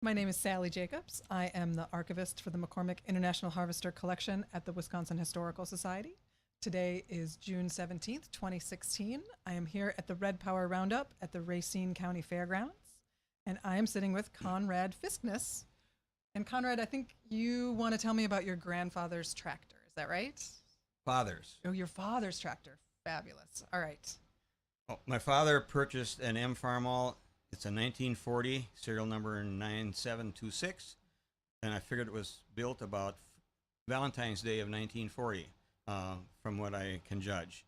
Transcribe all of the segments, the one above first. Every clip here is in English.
My name is Sally Jacobs. I am the archivist for the McCormick International Harvester Collection at the Wisconsin Historical Society. Today is June 17th, 2016. I am here at the Red Power Roundup at the Racine County Fairgrounds, and I am sitting with Conrad Fiskness. And Conrad, I think you want to tell me about your grandfather's tractor. Is that right? Fathers. Oh, your father's tractor. Fabulous. All right. Oh, my father purchased an M Farmall. It's a 1940, serial number 9726, and I figured it was built about Valentine's Day of 1940, from what I can judge.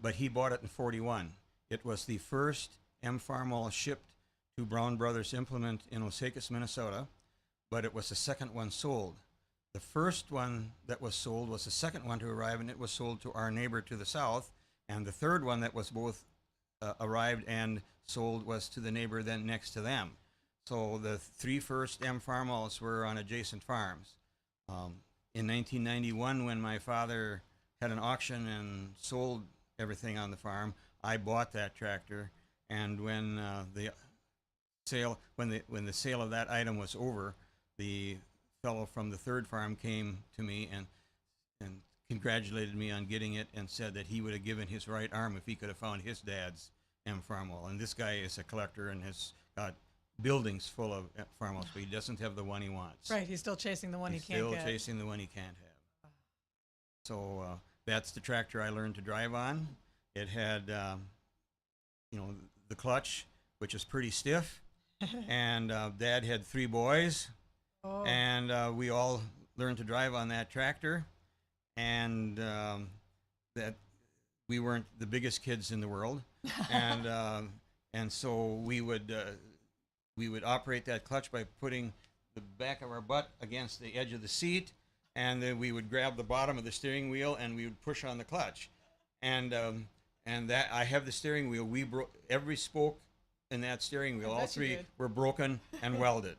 But he bought it in 41. It was the first M Farmall shipped to Brown Brothers Implement in Osakis, Minnesota, but it was the second one sold. The first one that was sold was the second one to arrive, and it was sold to our neighbor to the south, and the third one that was both arrived and sold was to the neighbor then next to them. So the three first M Farmalls were on adjacent farms. In 1991, when my father had an auction and sold everything on the farm, I bought that tractor. And when the sale of that item was over, the fellow from the third farm came to me and congratulated me on getting it and said that he would have given his right arm if he could have found his dad's M Farmall. And this guy is a collector and has got buildings full of Farmalls, but he doesn't have the one he wants. Right, he's still chasing the one he can't get. Still chasing the one he can't have. So that's the tractor I learned to drive on. It had, the clutch, which is pretty stiff, and Dad had three boys, and we all learned to drive on that tractor, and that we weren't the biggest kids in the world, and so we would operate that clutch by putting the back of our butt against the edge of the seat, and then we would grab the bottom of the steering wheel and we would push on the clutch, and that I have the steering wheel. We broke every spoke in that steering wheel. All three were broken and welded.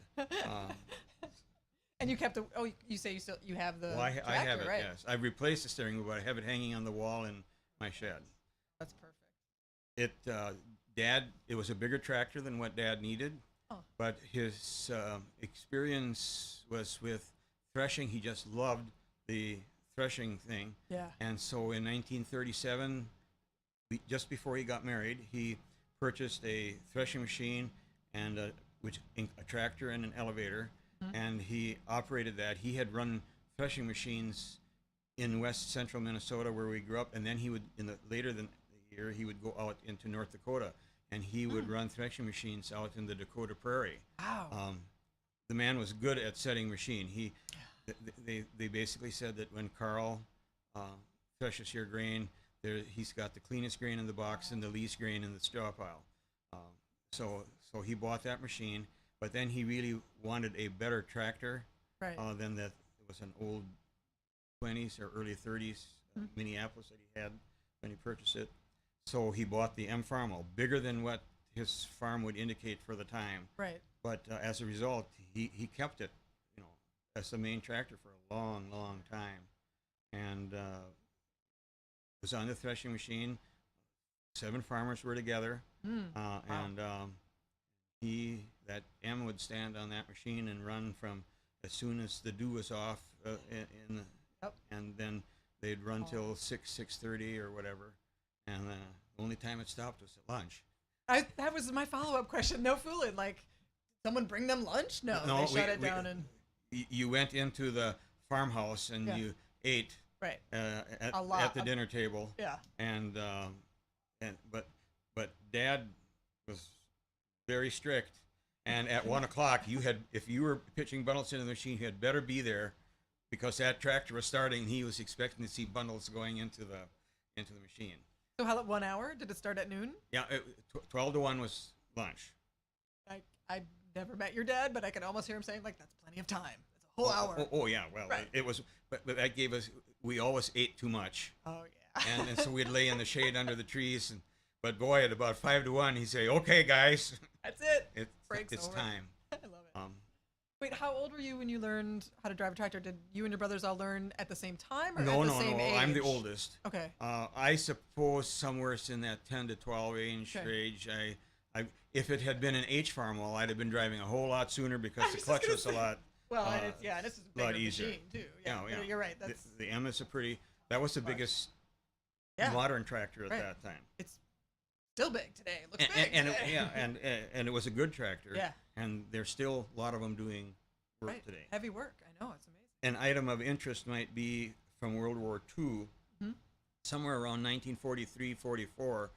And you kept the, you say you have the Well, I tractor, have it, right? yes. I've replaced the steering wheel, but I have it hanging on the wall in my shed. That's perfect. It was a bigger tractor than what Dad needed, but his experience was with threshing. He just loved the threshing thing. Yeah. And so in 1937, just before he got married, he purchased a threshing machine and a tractor and an elevator, and he operated that. He had run threshing machines in west central Minnesota where we grew up, and then he would, later in the year, he would go out into North Dakota, and he would run threshing machines out in the Dakota Prairie. Wow. The man was good at setting machine. They basically said that when Carl threshes your grain, he's got the cleanest grain in the box and the least grain in the straw pile. So he bought that machine, but then he really wanted a better tractor than that. It was an old 20s or early 30s Minneapolis that he had when he purchased it. So he bought the M Farmall, bigger than what his farm would indicate for the time. Right. But as a result, he kept it, as the main tractor for a long, long time, and was on the threshing machine. 7 farmers were together, and that M would stand on that machine and run from as soon as the dew was off, and then they'd run till 6:30 or whatever, and the only time it stopped was at lunch. That was my follow-up question. No fooling. Like, someone bring them lunch? No, they shut it down and. You went into the farmhouse and you ate at the dinner table. Yeah. But Dad was very strict, and at 1 o'clock if you were pitching bundles into the machine, you had better be there, because that tractor was starting. And he was expecting to see bundles going into the machine. So how, 1 hour? Did it start at noon? Yeah, 12 to 1 was lunch. I never met your dad, but I could almost hear him saying, like, that's plenty of time. It's a whole hour. Oh yeah, well, it was, but that gave us, we always ate too much. Oh, yeah. and so we'd lay in the shade under the trees, but boy, at about 5 to 1, he'd say, "Okay, guys, that's it. It's time." I love it. Wait, how old were you when you learned how to drive a tractor? Did you and your brothers all learn at the same time, or at the same age? No. I'm the oldest. Okay. I suppose somewhere in that 10 to 12 age. If it had been an H Farmall, I'd have been driving a whole lot sooner because the clutch was a lot. Well, and it's, yeah, this is a lot bigger easier. machine too. Yeah, Yeah. you're right. That's The M is that was the biggest yeah, modern tractor at right. that time. It's still big today. It looks big And today. and it was a good tractor. Yeah. And there's still a lot of them doing work Right. today. Heavy work. I know, it's amazing. An item of interest might be from World War II. Mhm. Somewhere around 1943-44,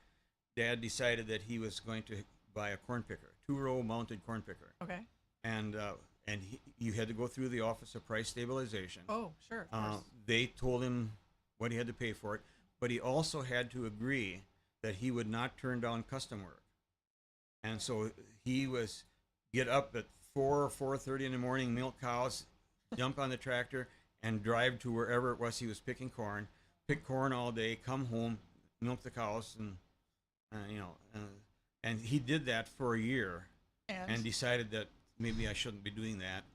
Dad decided that he was going to buy a corn picker, 2-row mounted corn picker. Okay. And you had to go through the Office of Price Stabilization. Oh, sure. Of course. They told him what he had to pay for it, but he also had to agree that he would not turn down custom work. And so he was get up at 4:30 in the morning, milk cows, jump on the tractor, and drive to wherever it was he was picking corn, pick corn all day, come home, milk the cows, and and he did that for a year, and decided that maybe I shouldn't be doing that.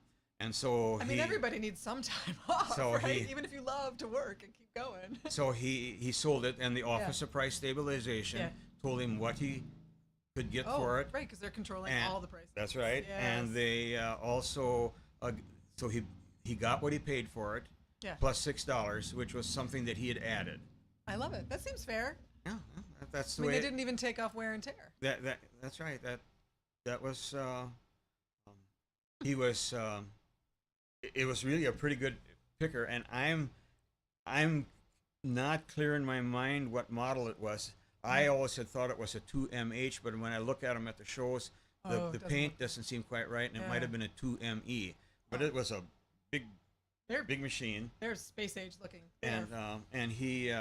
And so I mean, everybody needs some time off, So right? Even if you love to work and keep going. So he sold it, and the Office of Price Stabilization told him what he could get for it. Right, because they're controlling And all the prices. That's right. Yes. And they also, so he got what he paid for it, plus $6, which was something that he had added. I love it. That seems fair. Yeah, that's the I mean, way. they didn't even take off wear and tear. That's right. That was he was. It was really a pretty good picker, and I'm not clear in my mind what model it was. I always had thought it was a 2MH, but when I look at them at the shows, the paint doesn't seem quite right, and it might have been a 2ME. But it was a big machine. They're space age looking. And he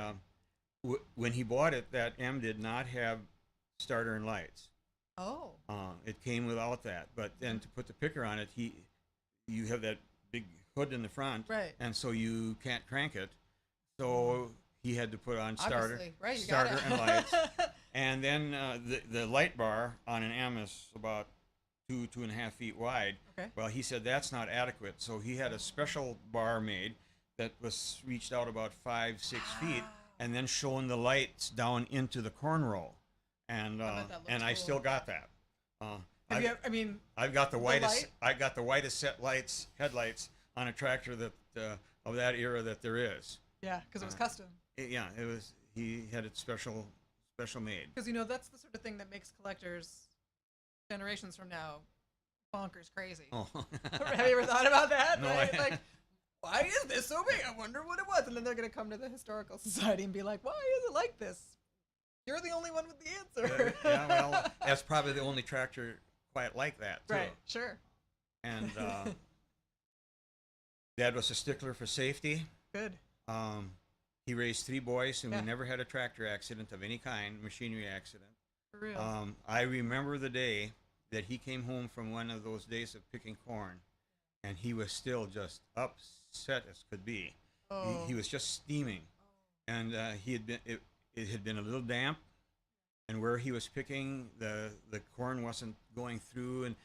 when he bought it, that M did not have starter and lights. Oh. It came without that. But then to put the picker on it, you have that big hood in the front, right? And so you can't crank it. So he had to put on starter and lights. And then the light bar on an M is about 2.5 feet wide. Okay. Well, he said that's not adequate, so he had a special bar made that was reached out about 5-6 feet, and then showing the lights down into the corn row. And I cool. still got that. I've got the whitest. I got the whitest headlights on a tractor that of that era that there is. Yeah, because it was custom. It was. He had it special made. Because that's the sort of thing that makes collectors, generations from now, bonkers crazy. Oh. Have you ever thought about that? No, right? Like, why is this so big? I wonder what it was. And then they're gonna come to the Historical Society and be like, why is it like this? You're the only one with the answer. Well, that's probably the only tractor quite like that, too. Right, sure. And Dad was a stickler for safety. Good. He raised 3 boys, and we never had a tractor accident of any kind, machinery accident. For real. I remember the day that he came home from one of those days of picking corn, and he was still just upset as could be. Oh. He was just steaming, and it had been a little damp, and where he was picking, the corn wasn't going through, and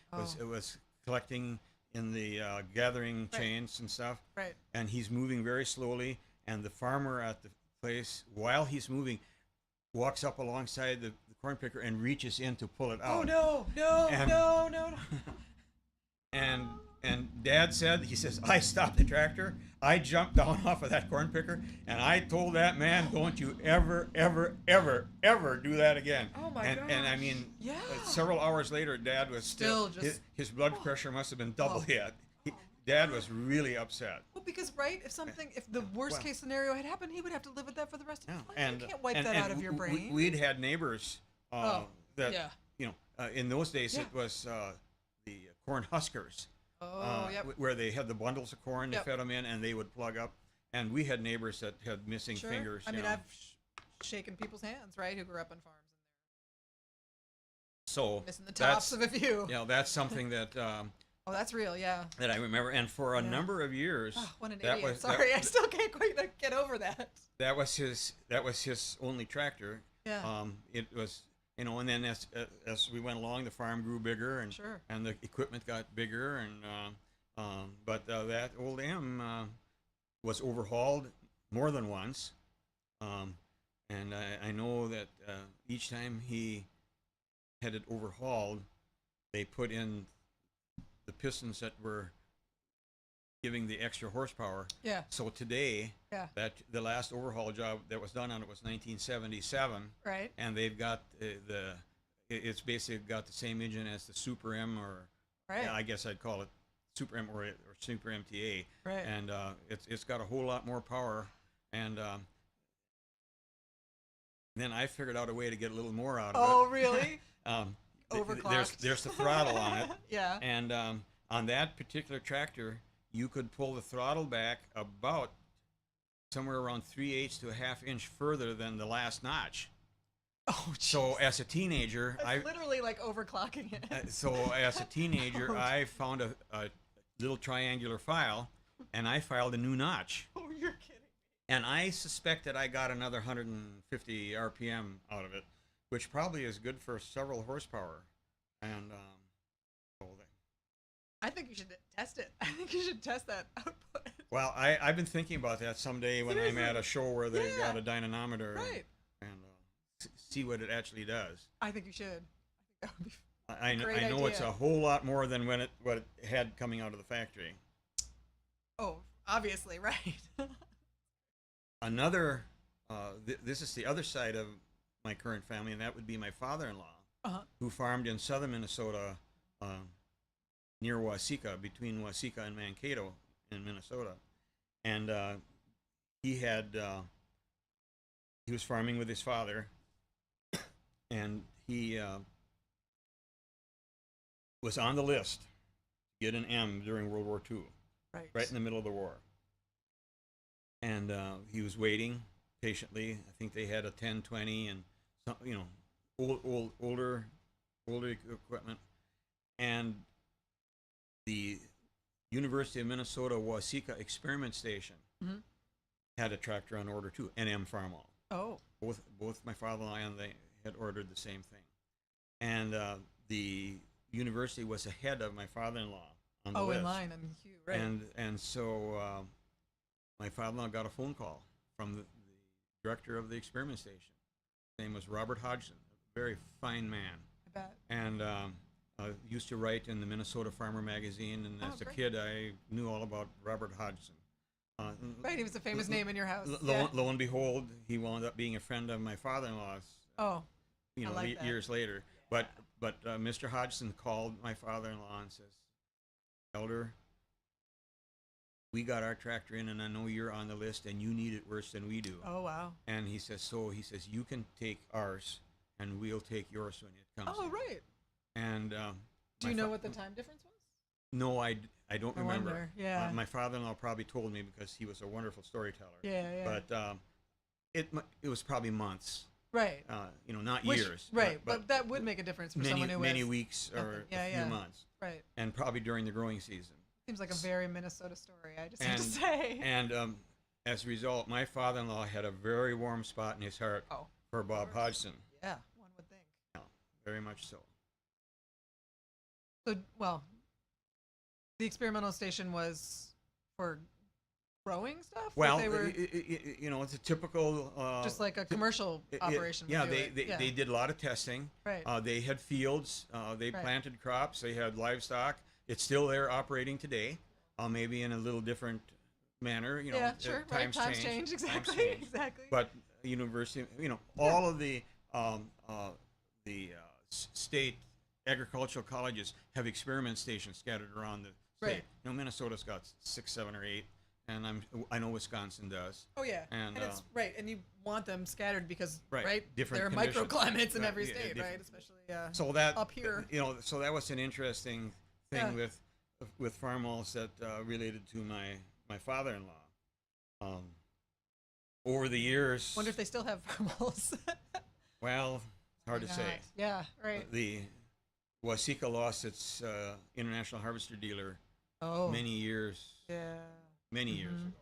it was collecting in the gathering chains and stuff. Right. And he's moving very slowly, and the farmer at the place, while he's moving, walks up alongside the corn picker and reaches in to pull it out. Oh no. And Dad said, he says, I stopped the tractor, I jumped down off of that corn picker, and I told that man, don't you ever do that again. Oh my gosh. And I mean, several hours later, Dad was still just his blood pressure must have been double yet. Dad was really upset. Well, because if the worst case scenario had happened, he would have to live with that for the rest of his life. And, you can't wipe that out of your brain. We'd had neighbors that, in those days it was the corn huskers. Where they had the bundles of corn, they fed them in, and they would plug up. And we had neighbors that had missing fingers. I mean, I've shaken people's hands, right, who grew up on farms. So missing the tops of a few. That's something that. That's real, yeah. That I remember, and for a number of years. Oh, what an idiot! Sorry, I still can't quite get over that. That was his only tractor. Yeah. It was. And then as we went along, the farm grew bigger, and the equipment got bigger, and but that old M was overhauled more than once, and I know that each time he had it overhauled, they put in the pistons that were giving the extra horsepower. Yeah. So today, Yeah. that the last overhaul job that was done on it was 1977, Right. and they've got it's basically got the same engine as the Super M, or Right. I guess I'd call it Super M or Super MTA, Right. and it's got a whole lot more power, and then I figured out a way to get a little more out of Oh, it. really? Overclocked. There's the throttle on it. Yeah. And on that particular tractor, you could pull the throttle back about somewhere around 3/8 to a half inch further than the last notch. Oh, So jeez. as a teenager, That's literally like overclocking it. Oh. I found a little triangular file, and I filed a new notch. Oh, you're kidding. And I suspect that I got another 150 RPM out of it, which probably is good for several horsepower. And I think you should test it. I think you should test that output. well, I've been thinking about that someday when I'm at a show where they've got a dynamometer, Right. and see what it actually does. I think you should. I think that would be I great know it's idea. a whole lot more than what it had coming out of the factory. Oh, obviously, right. Another, this is the other side of my current family, and that would be my father-in-law, who farmed in southern Minnesota, near Waseca, between Waseca and Mankato in Minnesota. And he was farming with his father, and he was on the list to get an M during World War II, right in the middle of the war. And he was waiting patiently. I think they had a 1020 and some, older equipment. And the University of Minnesota Waseca Experiment Station had a tractor on order too, an M Farmall. Oh. Both my father-in-law and they had ordered the same thing. And the university was ahead of my father-in-law on the list. In line, I'm huge, right. And so my father-in-law got a phone call from the director of the experiment station. His name was Robert Hodgson, a very fine man. I bet. And used to write in the Minnesota Farmer magazine, and as a kid I knew all about Robert Hodgson. Right, he was a famous name in your house. Lo and behold, he wound up being a friend of my father-in-law's. Oh, years later. But Mr. Hodgson called my father-in-law and says, "Elder, we got our tractor in, and I know you're on the list, and you need it worse than we do." Oh, wow. And he says, you can take ours, and we'll take yours when it comes. Oh, in. right. And do you know what the time difference was? No, I don't remember. Wonder. Yeah. My father-in-law probably told me because he was a wonderful storyteller. Yeah. But it was probably months. Right. Not years. Right, but that would make a difference for someone who many was weeks or a few months. Right. And probably during the growing season. Seems like a very Minnesota story, I just have to say. And as a result, my father-in-law had a very warm spot in his heart for Bob Hodgson. Yeah, one would think. Yeah, very much so. So, well, the experimental station was for growing stuff? Well, they were it's a typical... just like a commercial operation. Yeah, they did a lot of testing. Right. They had fields. They planted crops. They had livestock. It's still there operating today, maybe in a little different manner. Yeah, sure. Times change. Exactly. Times change. Exactly. But university, all of the state agricultural colleges have experiment stations scattered around the state. Right. Minnesota's got 6, 7, or 8, and I know Wisconsin does. Oh yeah. And it's right, and you want them scattered because different there are conditions. microclimates in every state, right? Especially so that up here. So that was an interesting thing with farmalls that related to my father-in-law. Over the years, Wonder if they still have farmalls. well, it's hard to say. Yeah, right. The Waseca lost its international harvester dealer many years. Yeah. Many years ago.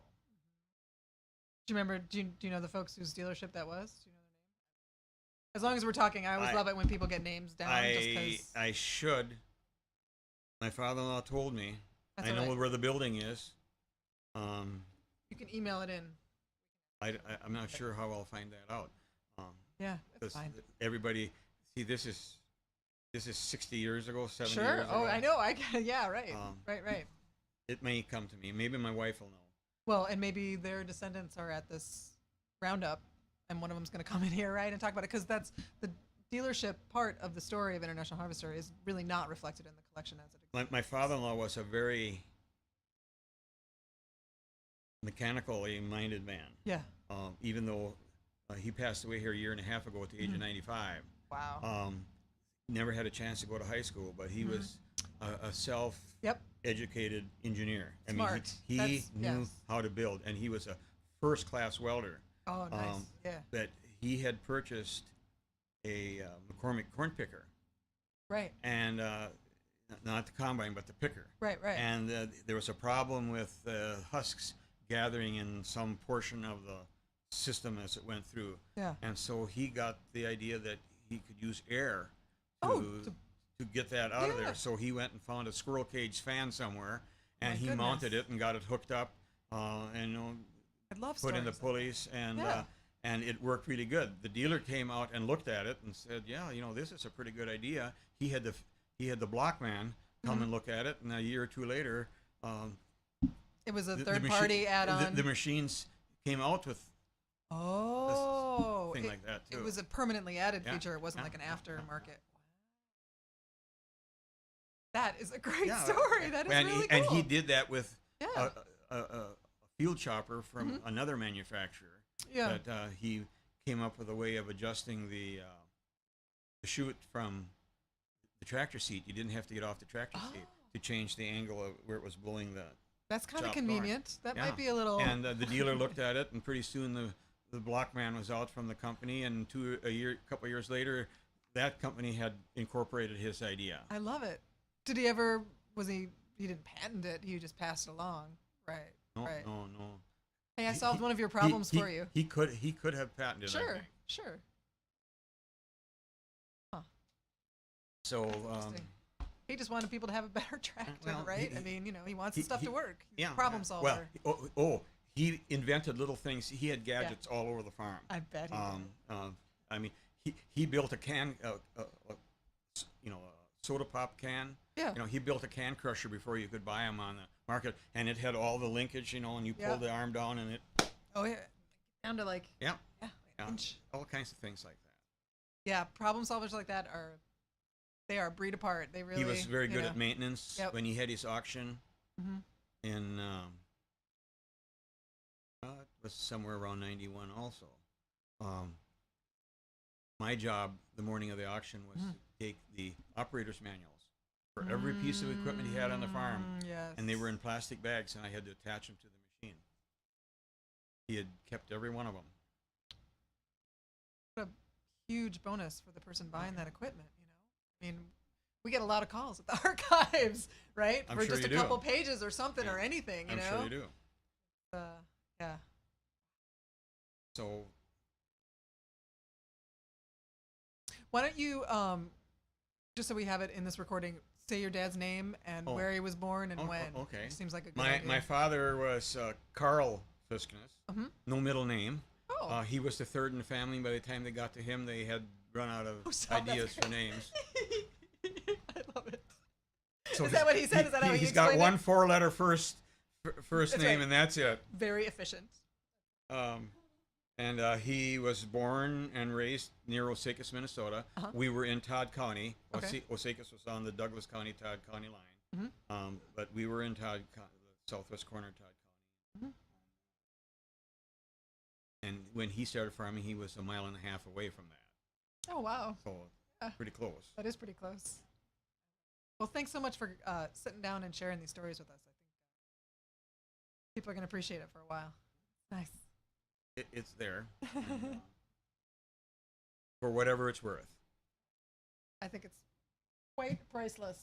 Do you remember? Do you know the folks whose dealership that was? Do you know their name? As long as we're talking, I always love it when people get names down. I should. My father-in-law told me. I know where the building is. You can email it in. I'm not sure how I'll find that out. Yeah, that's fine. Everybody, see, this is this is 60 years ago, 70 Sure. years ago. Oh, I know. Yeah, right. Um, Right. It may come to me. Maybe my wife will know. Well, and maybe their descendants are at this roundup, and one of them's going to come in here, right, and talk about it, because that's the dealership part of the story of International Harvester is really not reflected in the collection as it exists. My father-in-law was a very mechanically minded man. Yeah. Even though he passed away here a year and a half ago at the age of 95. Wow. Never had a chance to go to high school, but he was a self-educated engineer. Smart. I mean, he knew how to build, and he was a first-class welder. Oh, nice. Yeah. That he had purchased a McCormick corn picker. Right. And not the combine, but the picker. Right. And there was a problem with husks gathering in some portion of the system as it went through. Yeah. And so he got the idea that he could use air to get that out of there. So he went and found a squirrel cage fan somewhere, and he mounted it and got it hooked up, and I love put in the stories pulleys, and it worked really good. The dealer came out and looked at it and said, "Yeah, this is a pretty good idea." He had the block man come and look at it, and a year or two later, it was a third-party add-on. The machines came out with thing like that too. It was a permanently added feature. It wasn't like an aftermarket. That is a great story. That is really cool. And he did that with a field chopper from another manufacturer. Yeah. That he came up with a way of adjusting the chute from the tractor seat. You didn't have to get off the tractor seat to change the angle of where it was blowing the. That's kind of convenient. That might be a little. And the dealer looked at it, and pretty soon the block man was out from the company, and couple of years later, that company had incorporated his idea. I love it. Did he ever? He didn't patent it. He just passed it along. Right. No. Hey, I solved one of your problems for you. He could have patented it. Sure. Huh. So. He just wanted people to have a better tractor, right? I mean, he wants the stuff to work. He's a problem solver. Well, he invented little things. He had gadgets all over the farm. I bet he did. I mean, he built a can, a soda pop can. Yeah. He built a can crusher before you could buy them on the market, and it had all the linkage, and you pulled the arm down, and it. Oh yeah, down to like. Yeah. Inch. All kinds of things like that. Yeah, problem solvers like that they are a breed apart. They really. He was very good at maintenance. When he had his auction in, it was somewhere around 91 also. My job the morning of the auction was to take the operator's manuals for every piece of equipment he had on the farm. Yes. And they were in plastic bags, and I had to attach them to the machine. He had kept every one of them. What a huge bonus for the person buying that equipment, I mean, we get a lot of calls at the archives, right? I'm for sure just you a couple pages or something or anything, I'm sure you do. Yeah. So why don't you, just so we have it in this recording, say your dad's name and where he was born and when. Okay. It seems like a good idea. My father was Carl Fiskness, no middle name. Oh. He was the third in the family. By the time they got to him, they had run out of ideas for names. I love it. So is that what he said? Is that how he He's got one it? four-letter first That's name, right. and that's it. Very efficient. And he was born and raised near Osakis, Minnesota. We were in Todd County. Okay. Osakis was on the Douglas County, Todd County line. But we were in Todd, the southwest corner of Todd County. And when he started farming, he was 1.5 miles away from that. Oh, wow. So pretty close. That is pretty close. Well, thanks so much for sitting down and sharing these stories with us. I think people are going to appreciate it for a while. Nice. It's there. And, for whatever it's worth. I think it's quite priceless.